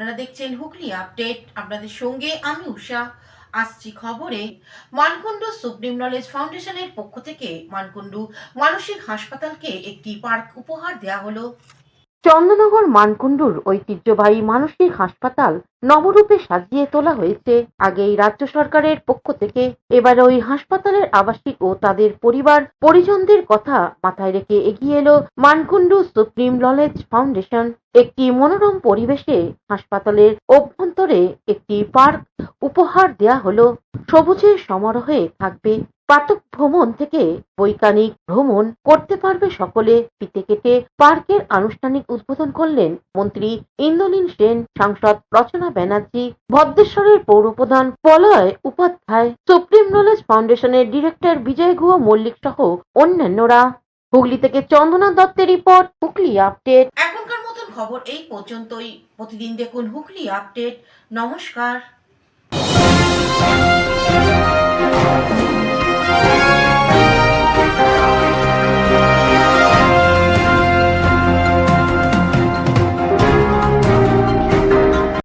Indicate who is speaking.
Speaker 1: আপনারা দেখছেন হুগলি আপডেট। আপনাদের সঙ্গে আমি উষা। আসছি খবরে। মানকুণ্ডু সুপ্রিম নলেজ ফাউন্ডেশনের পক্ষ থেকে মানকুণ্ডু মানসিক হাসপাতালকে একটি পার্ক উপহার দেওয়া হলো। চন্দননগর মানকুণ্ডুর ঐতিহ্যবাহী মানসিক হাসপাতাল নবরূপে সাজিয়ে তোলা হয়েছে। আগেই রাজ্য সরকারের পক্ষ থেকে এবার ওই হাসপাতালের আবাসিক ও তাদের পরিবার পরিজনদের কথা মাথায় রেখে এগিয়ে এলো মানকুণ্ডু সুপ্রিম নলেজ ফাউন্ডেশন। একটি মনোরম পরিবেশে হাসপাতালের অভ্যন্তরে একটি পার্ক উপহার দেয়া হলো। সবুজের সমারোহে থাকবে প্রাতঃ ভ্রমণ থেকে বৈজ্ঞানিক ভ্রমণ করতে পারবে সকলে। ফিতে কেটে পার্কের আনুষ্ঠানিক উদ্বোধন করলেন মন্ত্রী ইন্দ্রনীল সেন, সাংসদ রচনা ব্যানার্জি, ভদ্রেশ্বরের পৌরপ্রধান পলয় উপাধ্যায়, সুপ্রিম নলেজ ফাউন্ডেশনের ডিরেক্টর বিজয় গুহ মল্লিক সহ অন্যান্যরা। হুগলি থেকে চন্দনা দত্তের রিপোর্ট, হুগলি আপডেট। এখনকার মতন খবর এই পর্যন্তই। প্রতিদিন দেখুন হুগলি আপডেট। নমস্কার।